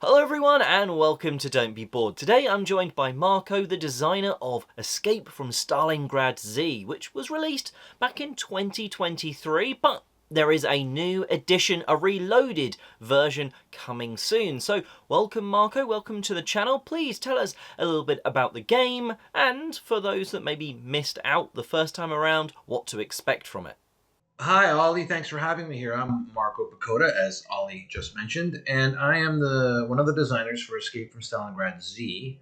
Hello everyone and welcome to Don't Be Bored. Today I'm joined by Marco, the designer of Escape from Stalingrad Z, which was released back in 2023, but there is a new edition, a reloaded version coming soon. So welcome Marco, welcome to the channel. Please tell us a little bit about the game and for those that maybe missed out the first time around, what to expect from it. Hi, Ollie. Thanks for having me here. I'm Marco Picota, as Ollie just mentioned, and I am the one of the designers for Escape from Stalingrad Z,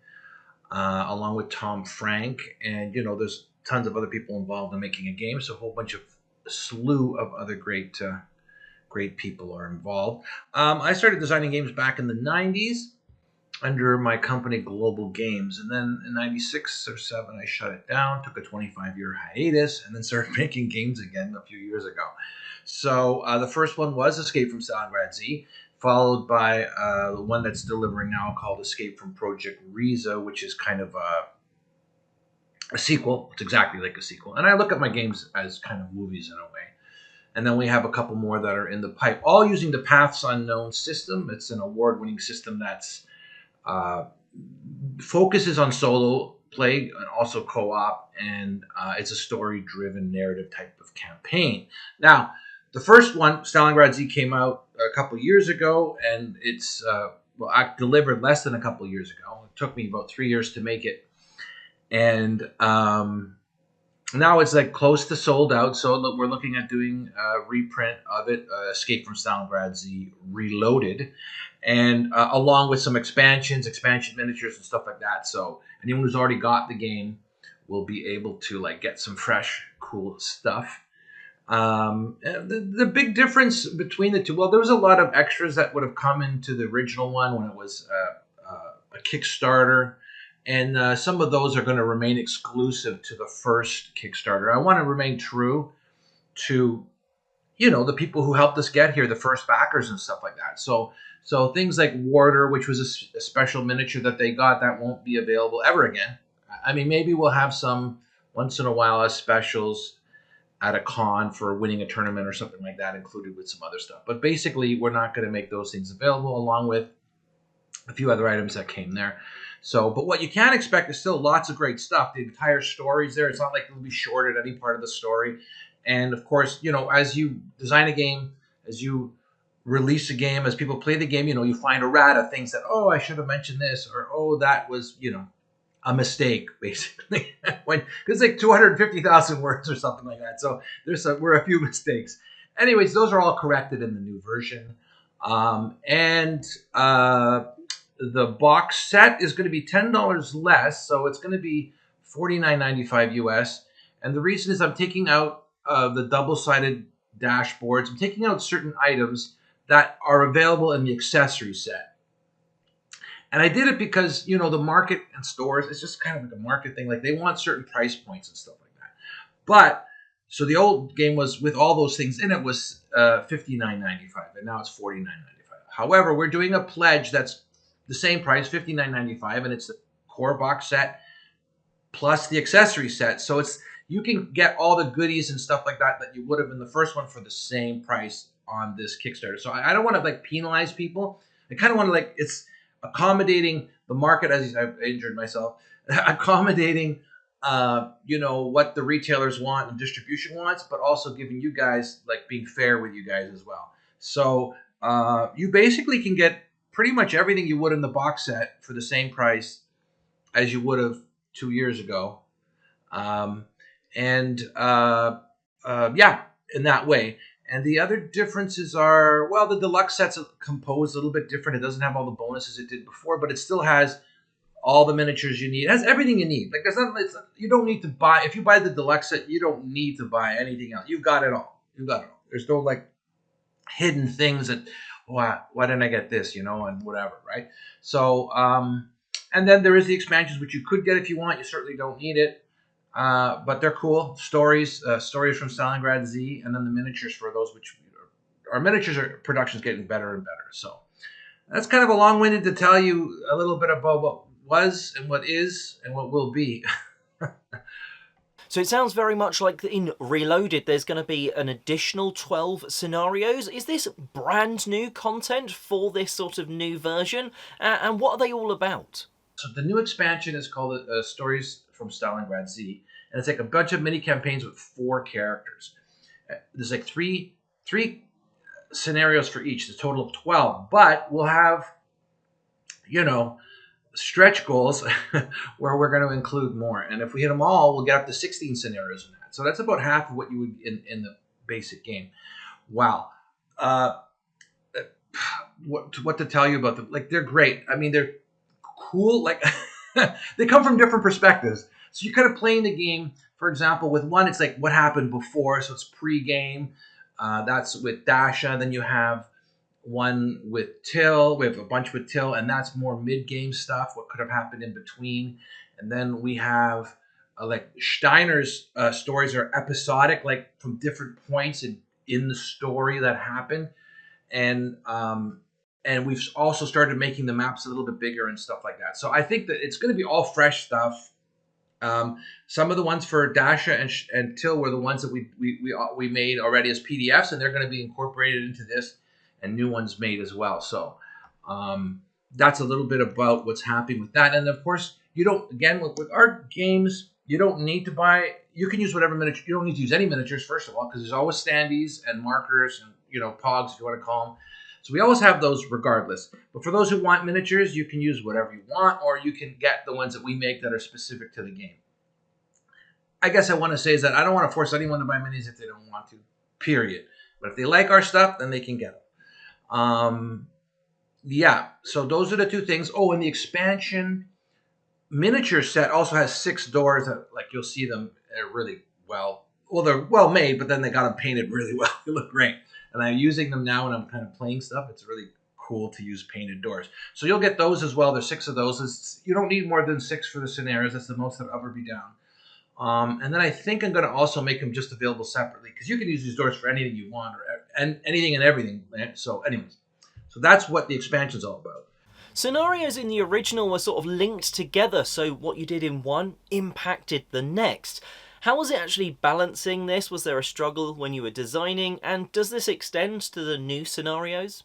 along with Tom Frank. And there's tons of other people involved in making a game, so a slew of other great people are involved. I started designing games back in the '90s under my company Global Games, and then in '96 or '7 I shut it down, took a 25-year hiatus, and then started making games again a few years ago. So the first one was Escape from Stalingrad Z, followed by the one that's delivering now called Escape from Project Riza, which is kind of a sequel. It's exactly like a sequel, and I look at my games as kind of movies in a way. And then we have a couple more that are in the pipe, all using the Paths Unknown system. It's an award-winning system that's uh, focuses on solo play and also co-op, and it's a story-driven narrative type of campaign. Now, the first one, Stalingrad Z, came out a couple years ago, and it's I delivered less than a couple years ago. It took me about 3 years to make it, and now it's like close to sold out. So we're looking at doing a reprint of it, Escape from Stalingrad Z Reloaded, and along with some expansion miniatures and stuff like that. So anyone who's already got the game will be able to like get some fresh, cool stuff. The big difference between the two, well, there was a lot of extras that would have come into the original one when it was a Kickstarter, and some of those are going to remain exclusive to the first Kickstarter. I want to remain true to the people who helped us get here, the first backers and stuff like that. So things like Warder, which was a special miniature that they got that won't be available ever again. I mean, maybe we'll have some once in a while as specials at a con for winning a tournament or something like that, included with some other stuff. But basically, we're not going to make those things available, along with a few other items that came there. So, but what you can expect is still lots of great stuff. The entire story's there. It's not like it'll be short at any part of the story. And of course, as you design a game, as you release a game, as people play the game, you find a rat of things that, oh, I should have mentioned this, or oh, that was, a mistake, basically. When it's like 250,000 words or something like that. So we're a few mistakes. Anyways, those are all corrected in the new version. And the box set is going to be $10 less, so it's going to be $49.95 US. And the reason is I'm taking out the double-sided dashboards. I'm taking out certain items that are available in the accessory set. And I did it because, the market and stores, it's just kind of like a market thing. Like they want certain price points and stuff like that. But so the old game was with all those things in it was $59.95, and now it's $49.95. However, we're doing a pledge that's the same price, $59.95, and it's the core box set plus the accessory set. So you can get all the goodies and stuff like that you would have in the first one for the same price on this Kickstarter. So I don't want to like penalize people. I kind of want to it's accommodating the market, as I've injured myself, accommodating what the retailers want and distribution wants, but also giving you guys being fair with you guys as well. So you basically can get pretty much everything you would in the box set for the same price as you would have 2 years ago. And yeah, in that way. And the other differences are, well, the deluxe set's composed a little bit different. It doesn't have all the bonuses it did before, but it still has all the miniatures you need. It has everything you need. Like you don't need to buy. If you buy the deluxe set, you don't need to buy anything else. You've got it all. There's no hidden things that why didn't I get this, and whatever, right? So and then there is the expansions, which you could get if you want. You certainly don't need it. But they're cool stories from Stalingrad Z, and then the miniatures for those, which our miniatures production's getting better and better. So that's kind of a long-winded to tell you a little bit about what was and what is and what will be. So it sounds very much like in Reloaded there's going to be an additional 12 scenarios. Is this brand new content for this sort of new version? And what are they all about? So the new expansion is called Stories from Stalingrad Z, and it's like a bunch of mini campaigns with 4 characters. There's like three scenarios for each, a total of 12. But we'll have, you know, stretch goals where we're going to include more. And if we hit them all, we'll get up to 16 scenarios in that. So that's about half of what you would in the basic game. Wow. What to tell you about them? Like, they're great. I mean, they're cool. Like, they come from different perspectives. So you're kind of playing the game. For example, with one, it's like what happened before. So it's pre-game. That's with Dasha. Then you have one with Till. We have a bunch with Till, and that's more mid-game stuff. What could have happened in between. And then we have like Steiner's stories are episodic, like from different points in the story that happened. And we've also started making the maps a little bit bigger and stuff like that. So I think that it's going to be all fresh stuff. Some of the ones for Dasha and Till were the ones that we made already as PDFs, and they're going to be incorporated into this, and new ones made as well. So that's a little bit about what's happening with that. And of course, you don't, again, with our games, you don't need to buy, you can use whatever miniature, you don't need to use any miniatures, first of all, because there's always standees and markers and, pogs, if you want to call them. So we always have those regardless. But for those who want miniatures, you can use whatever you want, or you can get the ones that we make that are specific to the game. I guess I want to say is that I don't want to force anyone to buy minis if they don't want to, period. But if they like our stuff, then they can get them. Yeah, so those are the two things. Oh, and the expansion miniature set also has 6 doors that, like, you'll see them really well. Well, they're well made, but then they got them painted really well. They look great. And I'm using them now when I'm kind of playing stuff. It's really cool to use painted doors. So you'll get those as well. There's 6 of those. You don't need more than 6 for the scenarios. That's the most that'll ever be down. And then I think I'm going to also make them just available separately, because you can use these doors for anything you want, and anything and everything. So anyways, so that's what the expansion's all about. Scenarios in the original were sort of linked together, so what you did in one impacted the next. How was it actually balancing this? Was there a struggle when you were designing? And does this extend to the new scenarios?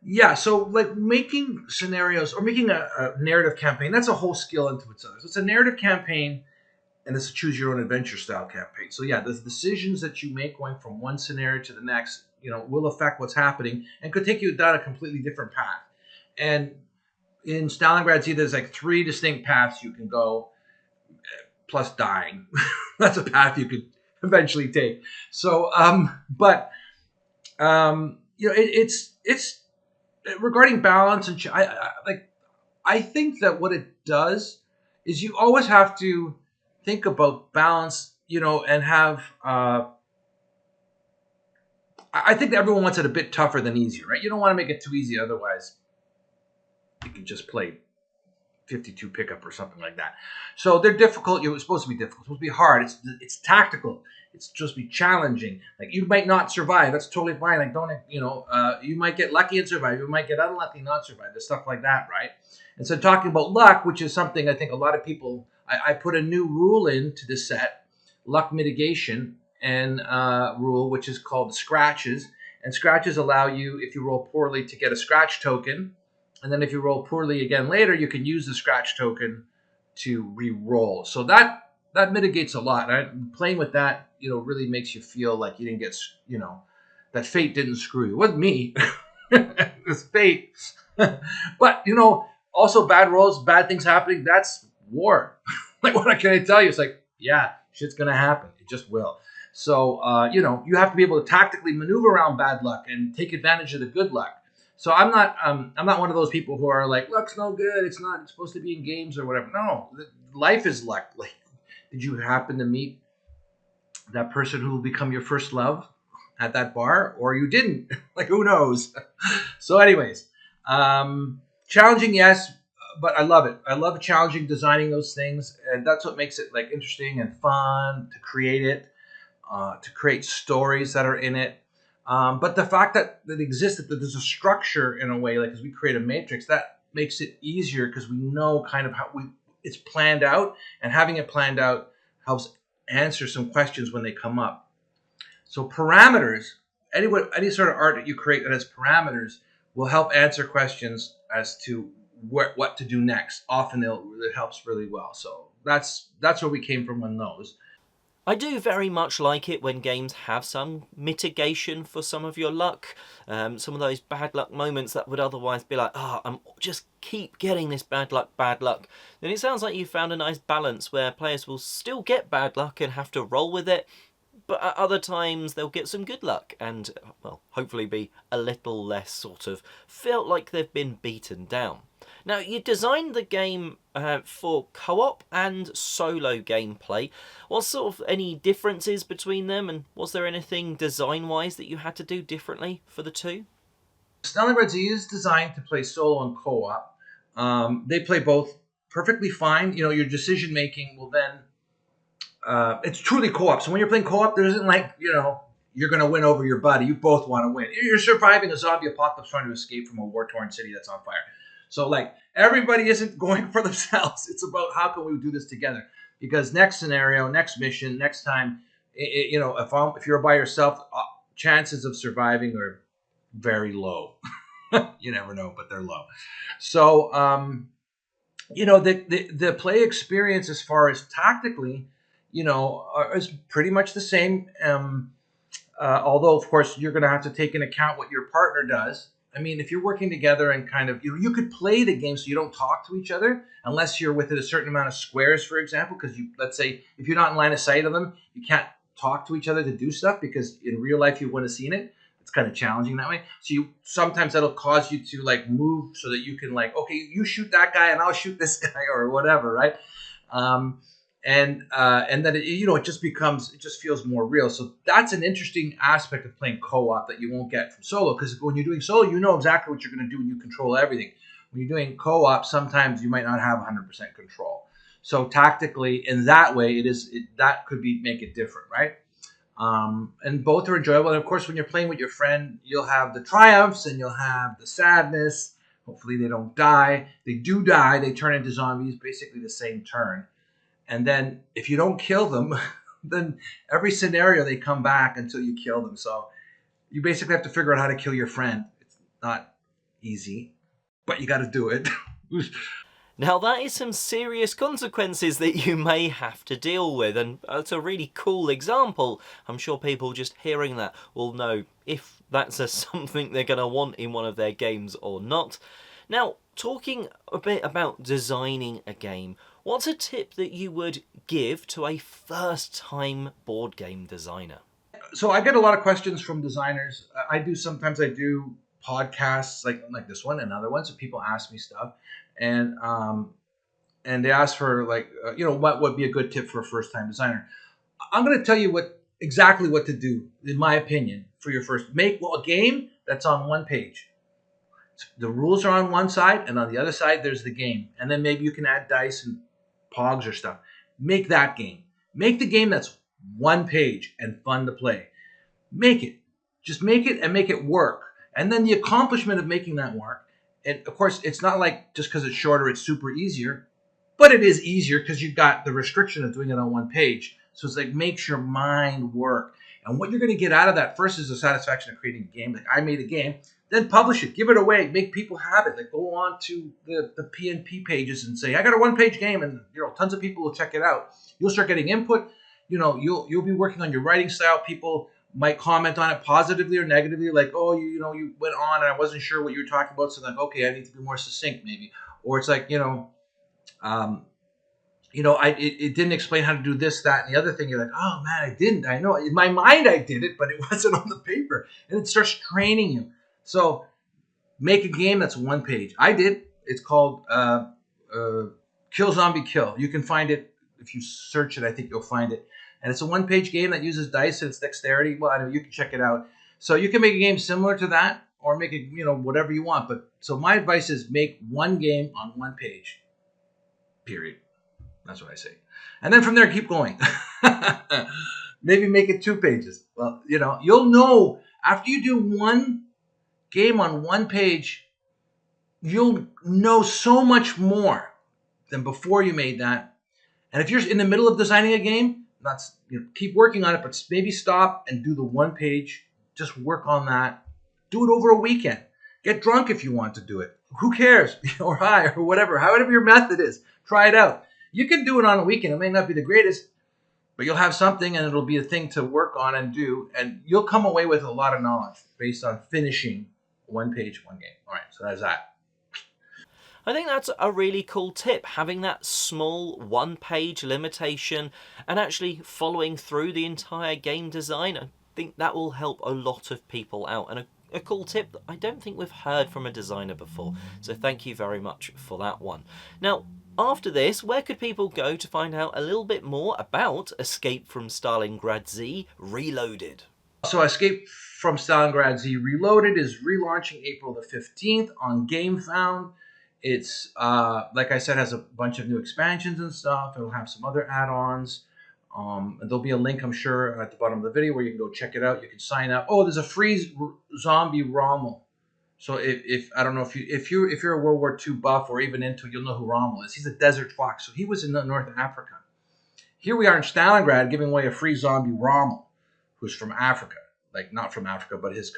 Yeah, so like making scenarios or making a narrative campaign, that's a whole skill into itself. So it's a narrative campaign, and it's a choose your own adventure style campaign. So yeah, the decisions that you make going from one scenario to the next, will affect what's happening and could take you down a completely different path. And in Stalingrad Z, there's like 3 distinct paths you can go, plus dying. That's a path you could eventually take. So, it's regarding balance and I think that what it does is you always have to think about balance, and have. I think that everyone wants it a bit tougher than easier, right? You don't want to make it too easy, otherwise you can just play 52 pickup or something like that. So they're difficult. It's supposed to be difficult. It's supposed to be hard. It's tactical. It's supposed to be challenging. Like, you might not survive. That's totally fine. Like, don't, you might get lucky and survive. You might get unlucky and not survive. There's stuff like that, right? And so talking about luck, which is something I think a lot of people, I put a new rule into the set, luck mitigation and rule, which is called the scratches. And scratches allow you, if you roll poorly, to get a scratch token. And then if you roll poorly again later, you can use the scratch token to re-roll. So that mitigates a lot. Playing with that, really makes you feel like you didn't get, that fate didn't screw you. It wasn't me. It was fate. But, also bad rolls, bad things happening, that's war. Like, what can I tell you? It's like, yeah, shit's going to happen. It just will. So, you have to be able to tactically maneuver around bad luck and take advantage of the good luck. So I'm not one of those people who are like, luck's no good. It's supposed to be in games or whatever. No, life is luck. Like, did you happen to meet that person who will become your first love at that bar, or you didn't? Like, who knows? So anyways, challenging, yes, but I love it. I love challenging, designing those things. And that's what makes it like interesting and fun to create it, to create stories that are in it. But the fact that it exists, that there's a structure in a way, like as we create a matrix, that makes it easier because we know kind of how it's planned out, and having it planned out helps answer some questions when they come up. So parameters, any sort of art that you create that has parameters will help answer questions as to what to do next. Often it helps really well. So that's where we came from on those. I do very much like it when games have some mitigation for some of your luck. Some of those bad luck moments that would otherwise be like, I'm just keep getting this bad luck. Then it sounds like you found a nice balance where players will still get bad luck and have to roll with it, but at other times they'll get some good luck and, well, hopefully be a little less sort of felt like they've been beaten down. Now, you designed the game for co-op and solo gameplay. What sort of any differences between them, and was there anything design-wise that you had to do differently for the two? Stalingrad Z is designed to play solo and co-op. They play both perfectly fine. You know, your decision making will then it's truly co-op. So when you're playing co-op, there isn't like, you're going to win over your buddy. You both want to win. You're surviving a zombie apocalypse trying to escape from a war-torn city that's on fire. So like everybody isn't going for themselves. It's about how can we do this together? Because next scenario, next mission, next time, if you're by yourself, chances of surviving are very low. You never know, but they're low. So, the play experience as far as tactically, is pretty much the same. Although, of course, you're going to have to take into account what your partner does. I mean, if you're working together and kind of, you could play the game so you don't talk to each other unless you're within a certain amount of squares, for example, because let's say, if you're not in line of sight of them, you can't talk to each other to do stuff because in real life you wouldn't have seen it. It's kind of challenging that way. So sometimes that'll cause you to like move so that you can like, okay, you shoot that guy and I'll shoot this guy or whatever, right? And then it just feels more real. So that's an interesting aspect of playing co-op that you won't get from solo, because when you're doing solo, you know exactly what you're going to do and you control everything. When you're doing co-op, sometimes you might not have 100% control. So tactically, in that way, that could make it different, right? And both are enjoyable. And of course, when you're playing with your friend, you'll have the triumphs and you'll have the sadness. Hopefully they don't die. They do die. They turn into zombies, basically the same turn. And then if you don't kill them, then every scenario they come back until you kill them. So you basically have to figure out how to kill your friend. It's not easy, but you got to do it. Now that is some serious consequences that you may have to deal with, and it's a really cool example. I'm sure people just hearing that will know if that's something they're going to want in one of their games or not. Now, talking a bit about designing a game, what's a tip that you would give to a first-time board game designer? So I get a lot of questions from designers. Sometimes I do podcasts like this one and other ones, so people ask me stuff, and they ask for what would be a good tip for a first-time designer. I'm going to tell you exactly what to do, in my opinion, for your make a game that's on one page. The rules are on one side, and on the other side, there's the game. And then maybe you can add dice and pogs or stuff. Make that game. Make the game that's one page and fun to play. Make it. Just make it and make it work. And then the accomplishment of making that work. And of course, it's not like just because it's shorter, it's super easier. But it is easier because you've got the restriction of doing it on one page. So it's like makes your mind work. And what you're going to get out of that first is the satisfaction of creating a game. Like I made a game. Then publish it, give it away, make people have it. Like go on to the PNP pages and say, I got a one-page game, and tons of people will check it out. You'll start getting input. You'll be working on your writing style. People might comment on it positively or negatively, like, oh, you went on and I wasn't sure what you were talking about, so like, okay, I need to be more succinct maybe. Or it's like, it didn't explain how to do this, that, and the other thing. You're like, oh man, I didn't. I know in my mind I did it, but it wasn't on the paper, and it starts training you. So make a game that's one page. I did. It's called Kill Zombie Kill. You can find it if you search it. I think you'll find it. And it's a one-page game that uses dice and it's dexterity. Well, I know you can check it out. So you can make a game similar to that, or make it whatever you want. But so my advice is make one game on one page. Period. That's what I say. And then from there, keep going. Maybe make it 2 pages. Well, you'll know after you do one game on one page, you'll know so much more than before you made that. And if you're in the middle of designing a game, not keep working on it, but maybe stop and do the one page. Just work on that. Do it over a weekend. Get drunk if you want to do it. Who cares? Or high or whatever. However your method is, try it out. You can do it on a weekend. It may not be the greatest, but you'll have something and it'll be a thing to work on and do. And you'll come away with a lot of knowledge based on finishing one page, one game. All right, so that's that. I think that's a really cool tip, having that small one-page limitation and actually following through the entire game design. I think that will help a lot of people out, and a cool tip that I don't think we've heard from a designer before. So thank you very much for that one. Now, after this, where could people go to find out a little bit more about Escape from Stalingrad Z Reloaded? So Escape from Stalingrad Z Reloaded is relaunching April the 15th on GameFound. It's, like I said, has a bunch of new expansions and stuff. It'll have some other add-ons. There'll be a link, I'm sure, at the bottom of the video where you can go check it out. You can sign up. Oh, there's a free zombie Rommel. So if I don't know if you're a World War II buff or even into, you'll know who Rommel is. He's a desert fox. So he was in North Africa. Here we are in Stalingrad giving away a free zombie Rommel, who's from Africa. Like not from Africa, but his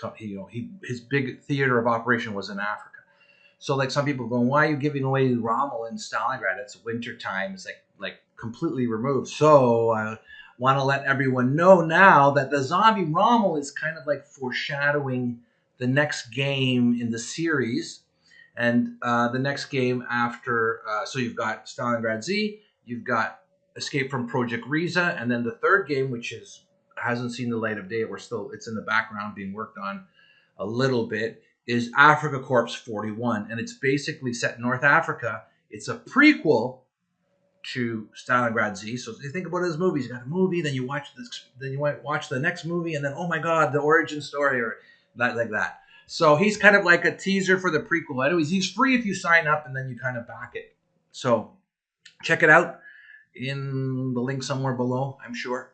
big theater of operation was in Africa. So like some people going, why are you giving away Rommel in Stalingrad? It's winter time. It's like completely removed. So I want to let everyone know now that the zombie Rommel is kind of like foreshadowing the next game in the series. And the next game after, so you've got Stalingrad Z, you've got Escape from Project Riza, and then the third game, which hasn't seen the light of day, it's in the background being worked on a little bit, is Africa Corps 41, and it's basically set in North Africa. It's a prequel to Stalingrad Z. So if you think about it as movies, you got a movie, then you watch this, then you might watch the next movie, and then oh my God, the origin story or like that. So he's kind of like a teaser for the prequel. Anyways, he's free if you sign up, and then you kind of back it. So check it out in the link somewhere below, I'm sure.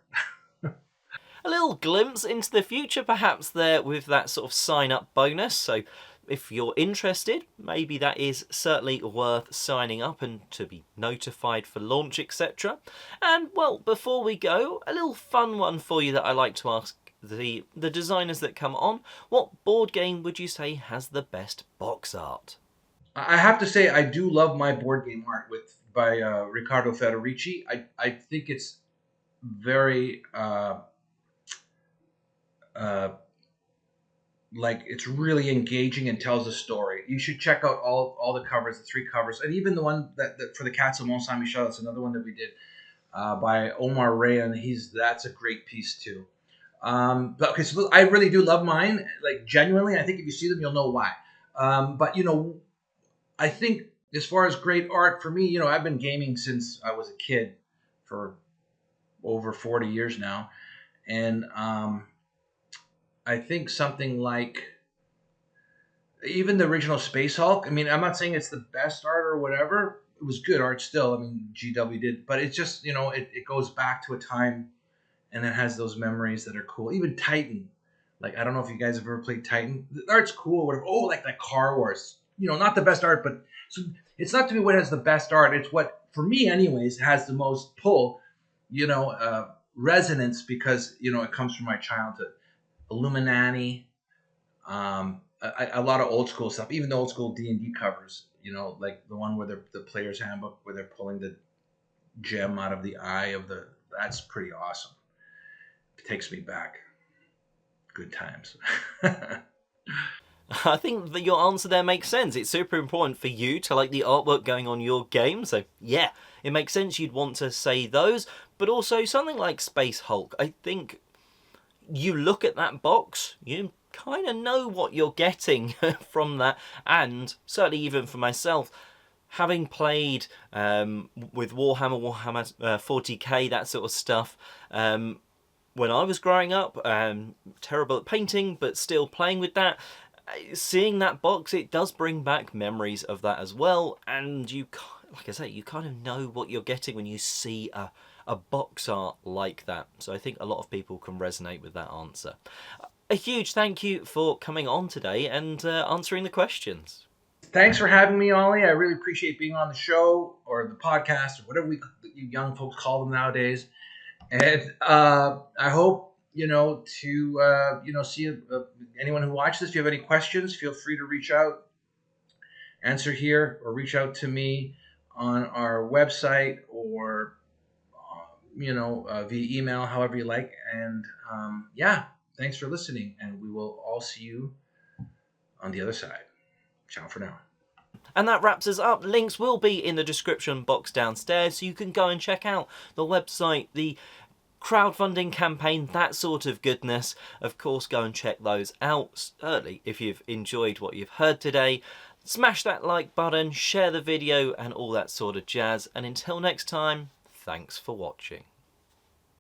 A little glimpse into the future perhaps there with that sort of sign-up bonus. So if you're interested, maybe that is certainly worth signing up and to be notified for launch, etc. And well, before we go, a little fun one for you that I like to ask the designers that come on. What board game would you say has the best box art? I have to say I do love my board game art by Riccardo Federici. I think it's very like it's really engaging and tells a story. You should check out all the covers, the 3 covers, and even the one that for the Cats of Mont Saint Michel. That's another one that we did by Omar Ray, and that's a great piece too. But okay, so I really do love mine. Like genuinely, I think if you see them, you'll know why. But I think as far as great art for me, I've been gaming since I was a kid for over 40 years now, and I think something like even the original Space Hulk. I mean, I'm not saying it's the best art or whatever. It was good art still. I mean, GW did, but it's just it goes back to a time, and it has those memories that are cool. Even Titan, like I don't know if you guys have ever played Titan. The art's cool. Whatever. Oh, like the Car Wars. Not the best art, but so it's not to me what has the best art. It's what, for me, anyways, has the most pull. Resonance because it comes from my childhood. Illuminati, a lot of old school stuff, even the old school D&D covers, like the one where the player's handbook where they're pulling the gem out of the eye that's pretty awesome. It takes me back. Good times. I think that your answer there makes sense. It's super important for you to like the artwork going on your game, so yeah, it makes sense you'd want to say those, but also something like Space Hulk. I think you look at that box, you kind of know what you're getting from that, and certainly even for myself, having played with Warhammer 40k, that sort of stuff, when I was growing up, terrible at painting, but still playing with that, seeing that box, it does bring back memories of that as well, and like I say, you kind of know what you're getting when you see a box art like that. So I think a lot of people can resonate with that answer. A huge thank you for coming on today and answering the questions. Thanks for having me, Ollie. I really appreciate being on the show or the podcast or whatever you young folks call them nowadays. And I hope to see anyone who watches this. If you have any questions, feel free to reach out, answer here, or reach out to me on our website or via email, however you like. And yeah, thanks for listening, and we will all see you on the other side. Ciao for now. And that wraps us up. Links will be in the description box downstairs, so you can go and check out the website, the crowdfunding campaign, that sort of goodness. Of course, go and check those out early if you've enjoyed what you've heard today. Smash that like button, share the video, and all that sort of jazz. And until next time, thanks for watching.